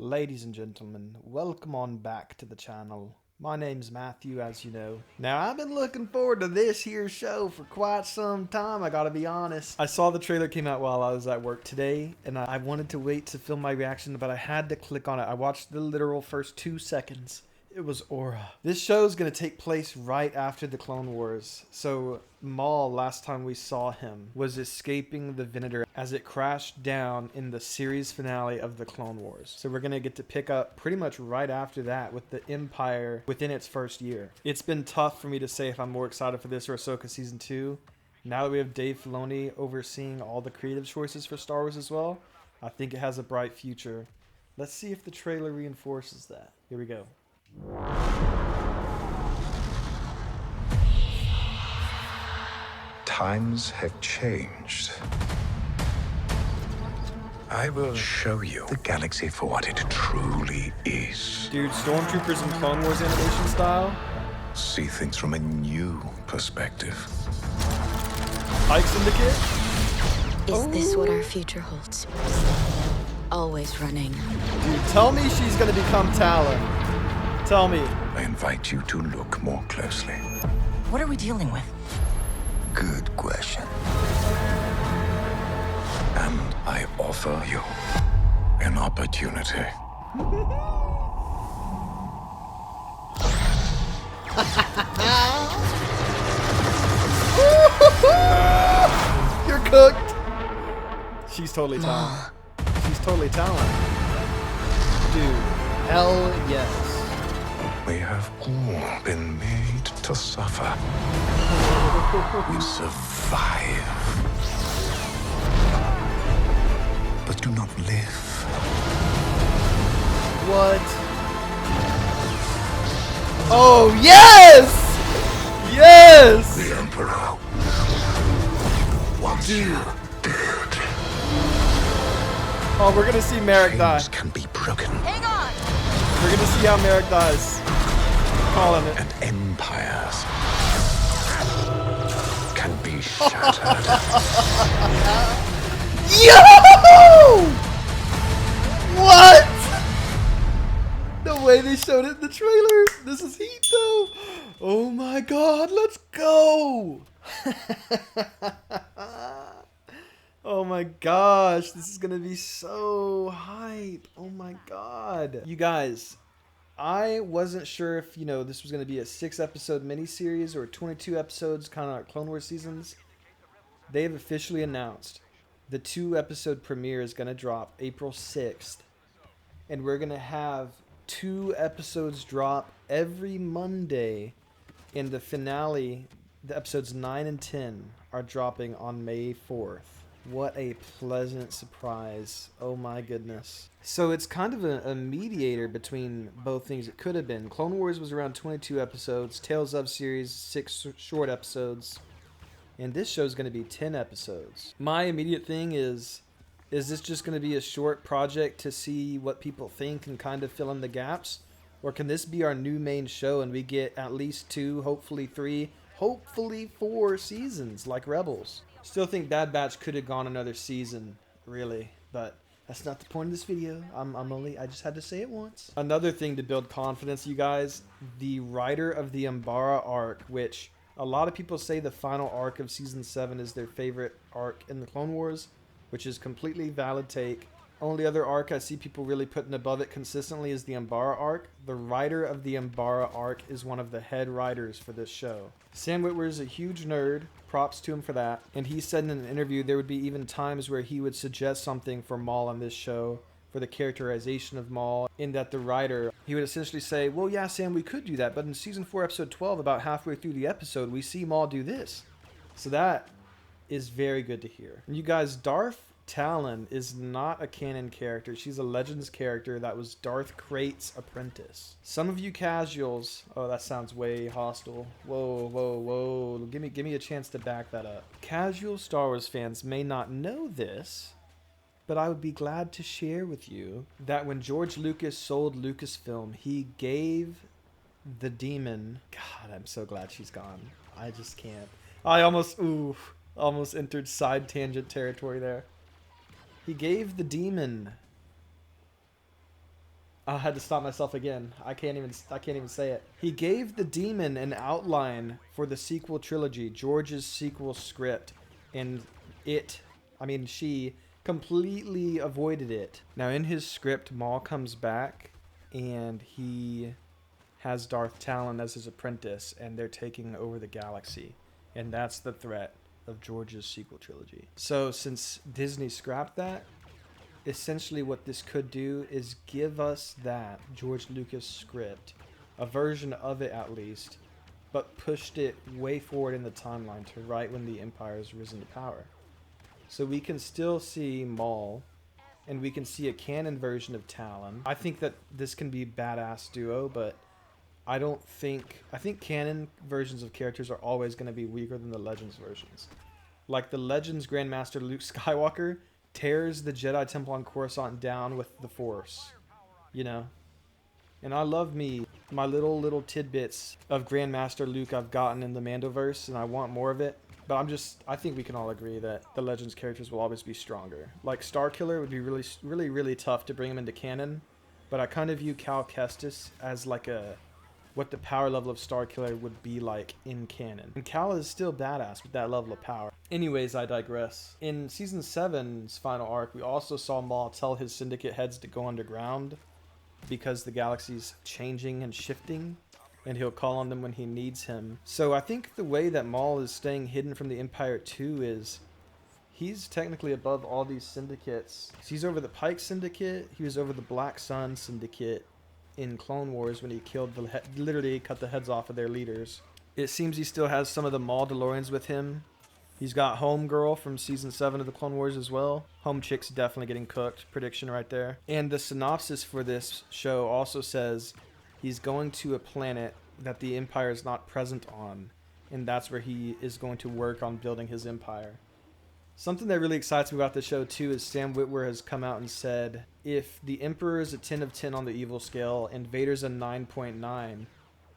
Ladies and gentlemen, welcome on back to the channel. My name's Matthew, as you know. Now, I've been looking forward to this here show for quite some time, I gotta be honest. I saw the trailer came out while I was at work today, and I wanted to wait to film my reaction, but I had to click on it. I watched the literal first 2 seconds. It was aura. This show is going to take place right after the Clone Wars. So Maul, last time we saw him, was escaping the VADER as it crashed down in the series finale of the Clone Wars. So we're going to get to pick up pretty much right after that with the Empire within its first year. It's been tough for me to say if I'm more excited for this or Ahsoka Season 2. Now that we have Dave Filoni overseeing all the creative choices for Star Wars as well, I think it has a bright future. Let's see if the trailer reinforces that. Here we go. Times have changed. I will show you the galaxy for what it truly is. Dude, Stormtroopers in Clone Wars animation style? See things from a new perspective. Pike Syndicate? Is this what our future holds? Always running. Dude, tell me she's gonna become Talon. Tell me. I invite you to look more closely. What are we dealing with? Good question. And I offer you an opportunity. You're cooked. She's totally Talon. She's totally Talon. Dude, hell yes. We have all been made to suffer. We survive, but do not live. What? Oh, yes! Yes! The Emperor wants you dead. Oh, we're gonna see Merrick die. Chains can be broken. Hang on! We're gonna see how Merrick dies. Calling it. And empires can be shattered. Yo! What? The way they showed it in the trailer. This is heat though. Oh my god, let's go. Oh my gosh, this is gonna be so hype. Oh my god. You guys, I wasn't sure if, this was going to be a 6-episode miniseries or 22 episodes, kind of like Clone Wars seasons. They have officially announced the 2-episode premiere is going to drop April 6th. And we're going to have 2 episodes drop every Monday. And the finale, the episodes 9 and 10, are dropping on May 4th. What a pleasant surprise. Oh my goodness. So it's kind of a mediator between both things it could have been. Clone Wars was around 22 episodes. Tales of series, 6 short episodes. And this show is going to be 10 episodes. My immediate thing is this just going to be a short project to see what people think and kind of fill in the gaps? Or can this be our new main show and we get at least 2, hopefully 3, hopefully 4 seasons like Rebels? Still think Bad Batch could have gone another season, really, but that's not the point of this video. I just had to say it once. Another thing to build confidence, you guys, the writer of the Umbara arc, which a lot of people say the final arc of season 7 is their favorite arc in the Clone Wars, which is completely valid take. Only other arc I see people really putting above it consistently is the Umbara arc. The writer of the Umbara arc is one of the head writers for this show. Sam Witwer is a huge nerd. Props to him for that. And he said in an interview there would be even times where he would suggest something for Maul on this show, for the characterization of Maul, in that the writer, he would essentially say, well, yeah, Sam, we could do that, but in season 4, episode 12, about halfway through the episode, we see Maul do this. So that is very good to hear. And you guys, Darth Talon is not a canon character. She's a Legends character that was Darth Crate's apprentice. Some of you casuals, oh, that sounds way hostile. Whoa. Give me a chance to back that up. Casual Star Wars fans may not know this, but I would be glad to share with you that when George Lucas sold Lucasfilm, he gave the demon... God, I'm so glad she's gone. I just can't. I almost entered side tangent territory there. He gave the demon I had to stop myself again. I can't even say it. He gave the demon an outline for the sequel trilogy, George's sequel script, and she completely avoided it. Now in his script, Maul comes back and he has Darth Talon as his apprentice, and they're taking over the galaxy. And that's the threat of George's sequel trilogy. So since Disney scrapped that, essentially what this could do is give us that George Lucas script, a version of it at least, but pushed it way forward in the timeline to right when the Empire has risen to power. So we can still see Maul, and we can see a canon version of Talon. I think that this can be a badass duo, but I think canon versions of characters are always going to be weaker than the Legends versions. Like the Legends Grandmaster Luke Skywalker tears the Jedi Temple on Coruscant down with the Force, you know? And I love my little tidbits of Grandmaster Luke I've gotten in the MandoVerse, and I want more of it. But I think we can all agree that the Legends characters will always be stronger. Like Starkiller would be really tough to bring him into canon, but I kind of view Cal Kestis as like what the power level of Starkiller would be like in canon. And Cal is still badass with that level of power. Anyways, I digress. In Season 7's final arc, we also saw Maul tell his syndicate heads to go underground because the galaxy's changing and shifting, and he'll call on them when he needs him. So I think the way that Maul is staying hidden from the Empire too is he's technically above all these syndicates. He's over the Pike Syndicate, he was over the Black Sun Syndicate in Clone Wars when he killed literally cut the heads off of their leaders. It seems he still has some of the Maul DeLoreans with him. He's got Homegirl from Season 7 of the Clone Wars as well. Home Chick's definitely getting cooked. Prediction right there. And the synopsis for this show also says he's going to a planet that the Empire is not present on, and that's where he is going to work on building his empire. Something that really excites me about the show too is Sam Witwer has come out and said if the Emperor is a 10 of 10 on the evil scale and Vader's a 9.9,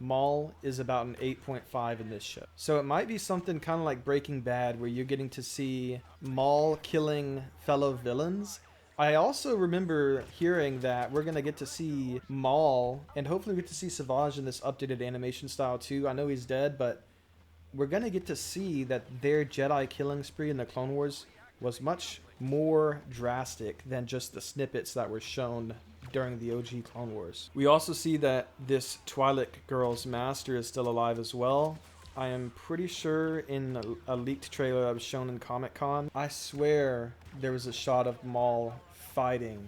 Maul is about an 8.5 in this show. So it might be something kind of like Breaking Bad where you're getting to see Maul killing fellow villains. I also remember hearing that we're going to get to see Maul, and hopefully we get to see Savage in this updated animation style too. I know he's dead, but we're going to get to see that their Jedi killing spree in the Clone Wars was much more drastic than just the snippets that were shown during the OG Clone Wars. We also see that this Twi'lek girl's master is still alive as well. I am pretty sure in a leaked trailer that was shown in Comic-Con, I swear there was a shot of Maul fighting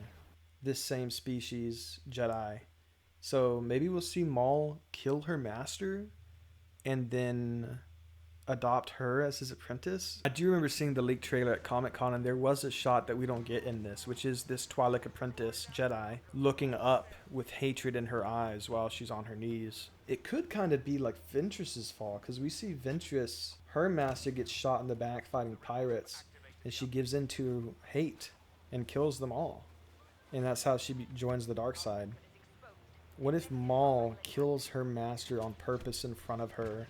this same species Jedi. So maybe we'll see Maul kill her master and then adopt her as his apprentice. I do remember seeing the leaked trailer at Comic-Con, and there was a shot that we don't get in this, which is this Twi'lek apprentice Jedi looking up with hatred in her eyes while she's on her knees. It could kind of be like Ventress's fall, because we see Ventress, her master gets shot in the back fighting pirates, and she gives in to hate and kills them all. And that's how she joins the dark side. What if Maul kills her master on purpose in front of her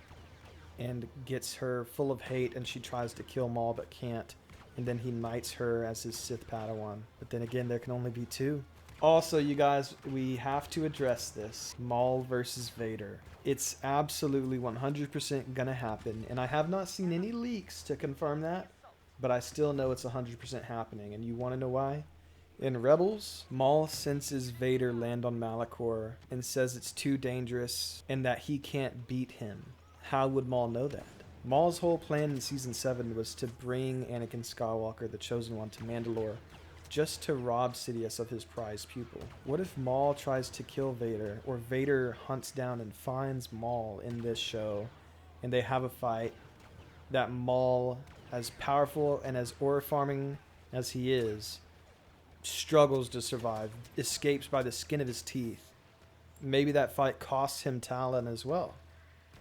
and gets her full of hate, and she tries to kill Maul but can't, and then he knights her as his Sith Padawan? But then again, there can only be two. Also, you guys, we have to address this. Maul versus Vader. It's absolutely 100% gonna happen, and I have not seen any leaks to confirm that, but I still know it's 100% happening, and you want to know why? In Rebels, Maul senses Vader land on Malachor and says it's too dangerous and that he can't beat him. How would Maul know that? Maul's whole plan in Season 7 was to bring Anakin Skywalker, the Chosen One, to Mandalore just to rob Sidious of his prized pupil. What if Maul tries to kill Vader, or Vader hunts down and finds Maul in this show, and they have a fight that Maul, as powerful and as ore farming as he is, struggles to survive, escapes by the skin of his teeth? Maybe that fight costs him Talon as well.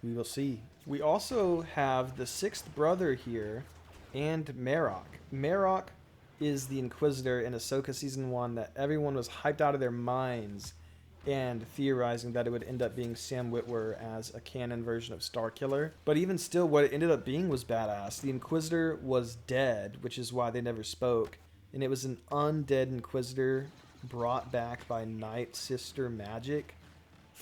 We will see. We also have the sixth brother here, and Marok. Marok is the Inquisitor in Ahsoka Season 1 that everyone was hyped out of their minds and theorizing that it would end up being Sam Witwer as a canon version of Starkiller. But even still, what it ended up being was badass. The Inquisitor was dead, which is why they never spoke. And it was an undead Inquisitor brought back by Night Sister magic.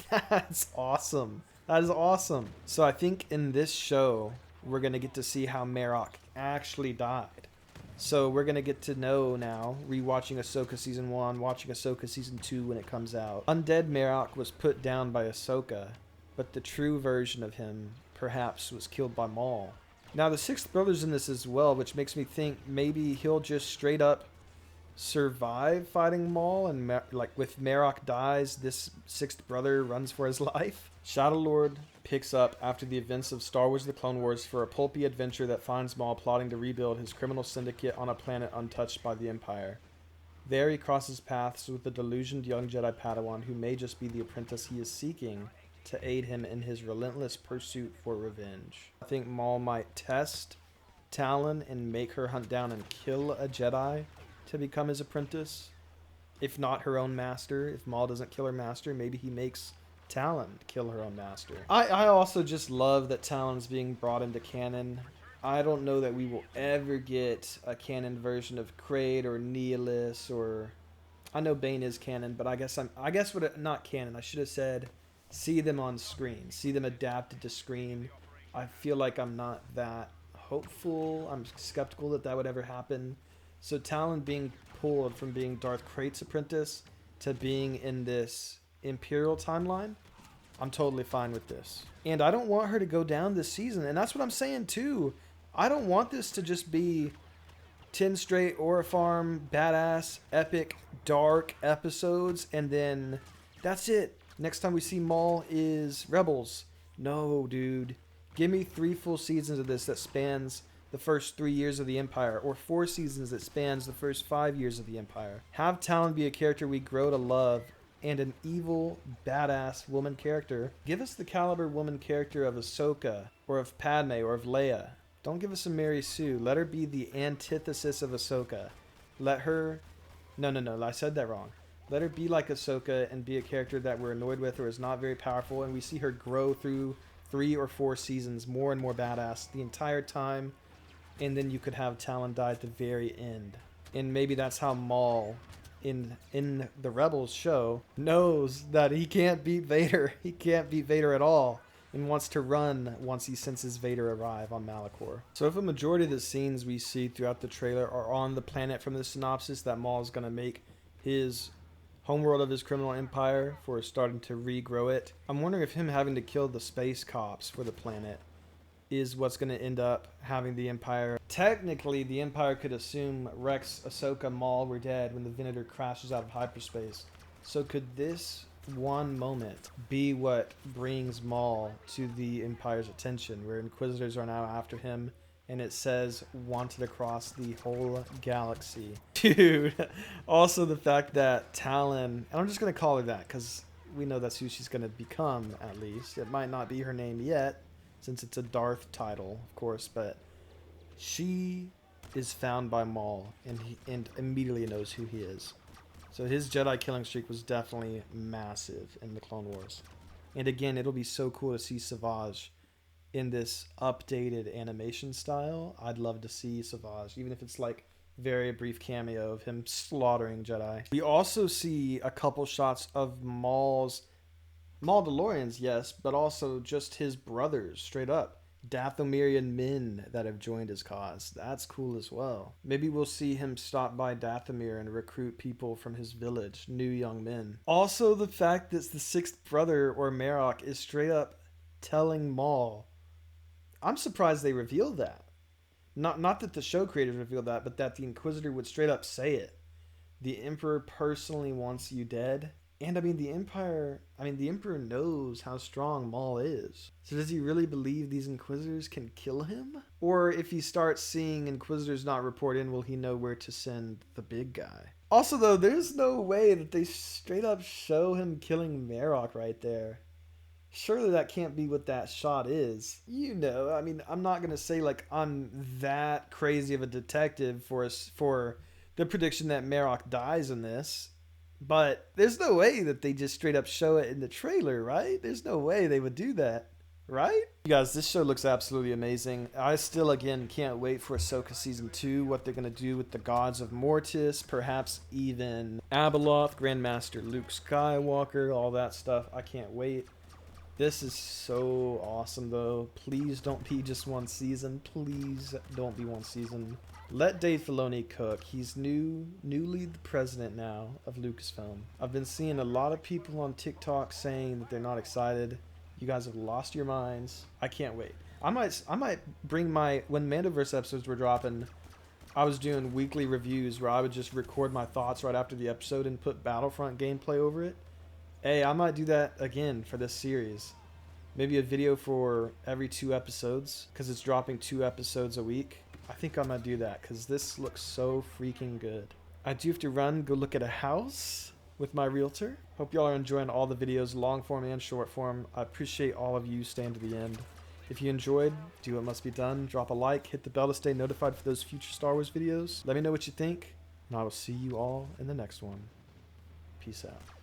That's awesome. That is awesome. So I think in this show, we're going to get to see how Marok actually died. So we're going to get to know now, rewatching Ahsoka Season 1, watching Ahsoka Season 2 when it comes out. Undead Marok was put down by Ahsoka, but the true version of him perhaps was killed by Maul. Now the sixth brother's in this as well, which makes me think maybe he'll just straight up survive fighting Maul, and like with Marok dies, this sixth brother runs for his life. Shadow Lord picks up after the events of Star Wars The Clone Wars for a pulpy adventure that finds Maul plotting to rebuild his criminal syndicate on a planet untouched by the Empire. There he crosses paths with the delusioned young Jedi Padawan who may just be the apprentice he is seeking to aid him in his relentless pursuit for revenge. I think Maul might test Talon and make her hunt down and kill a Jedi to become his apprentice. If not her own master, if Maul doesn't kill her master, maybe he makes Talon kill her own master. I also just love that Talon's being brought into canon. I don't know that we will ever get a canon version of Kraid or Nihilus, or I know Bane is canon, but I guess not canon. I should have said see them on screen, see them adapted to screen. I feel like I'm not that hopeful. I'm skeptical that that would ever happen. So Talon being pulled from being Darth Krait's apprentice to being in this Imperial timeline, I'm totally fine with this. And I don't want her to go down this season. And that's what I'm saying too. I don't want this to just be 10 straight Aura Farm, badass, epic, dark episodes, and then that's it. Next time we see Maul is Rebels. No, dude. Give me 3 full seasons of this that spans the first 3 years of the Empire, or 4 seasons that spans the first 5 years of the Empire. Have Talon be a character we grow to love, and an evil, badass woman character. Give us the caliber woman character of Ahsoka, or of Padme, or of Leia. Don't give us a Mary Sue. Let her be the antithesis of Ahsoka. Let her... No, I said that wrong. Let her be like Ahsoka and be a character that we're annoyed with or is not very powerful, and we see her grow through 3 or 4 seasons, more and more badass the entire time, and then you could have Talon die at the very end. And maybe that's how Maul, in the Rebels show, knows that he can't beat Vader. He can't beat Vader at all, and wants to run once he senses Vader arrive on Malachor. So if a majority of the scenes we see throughout the trailer are on the planet from the synopsis that Maul is going to make his homeworld of his criminal empire for starting to regrow it, I'm wondering if him having to kill the space cops for the planet is what's going to end up having the Empire. Technically, the Empire could assume Rex, Ahsoka, Maul were dead when the Venator crashes out of hyperspace. So could this one moment be what brings Maul to the Empire's attention, where Inquisitors are now after him, and it says wanted across the whole galaxy? Dude, also the fact that Talon, and I'm just going to call her that because we know that's who she's going to become, at least. It might not be her name yet, since it's a Darth title, of course, but she is found by Maul, and immediately knows who he is. So his Jedi killing streak was definitely massive in the Clone Wars. And again, it'll be so cool to see Savage in this updated animation style. I'd love to see Savage, even if it's like very brief cameo of him slaughtering Jedi. We also see a couple shots of Maul's Mandalorians, yes, but also just his brothers, straight up. Dathomirian men that have joined his cause. That's cool as well. Maybe we'll see him stop by Dathomir and recruit people from his village, new young men. Also, the fact that the sixth brother, or Marok, is straight up telling Maul. I'm surprised they revealed that. Not that the show creators revealed that, but that the Inquisitor would straight up say it. The Emperor personally wants you dead. And the Emperor knows how strong Maul is. So does he really believe these Inquisitors can kill him? Or if he starts seeing Inquisitors not report in, will he know where to send the big guy? Also though, there's no way that they straight up show him killing Marok right there. Surely that can't be what that shot is. I'm not going to say like I'm that crazy of a detective for the prediction that Marok dies in this. But there's no way that they just straight up show it in the trailer, right? There's no way they would do that, Right? You guys, this show looks absolutely amazing. I still, again, can't wait for Ahsoka Season 2, what they're going to do with the gods of Mortis, perhaps even Abeloth, Grandmaster Luke Skywalker, all that stuff. I can't wait. This is so awesome, though. Please don't be just one season. Please don't be one season. Let Dave Filoni cook. He's newly the president now of Lucasfilm. I've been seeing a lot of people on TikTok saying that they're not excited. You guys have lost your minds. I can't wait. I might bring my, when MandoVerse episodes were dropping, I was doing weekly reviews where I would just record my thoughts right after the episode and put Battlefront gameplay over it. Hey, I might do that again for this series. Maybe a video for every 2 episodes, because it's dropping 2 episodes a week. I think I might do that because this looks so freaking good. I do have to run, go look at a house with my realtor. Hope y'all are enjoying all the videos, long form and short form. I appreciate all of you staying to the end. If you enjoyed, do what must be done. Drop a like, hit the bell to stay notified for those future Star Wars videos. Let me know what you think, and I will see you all in the next one. Peace out.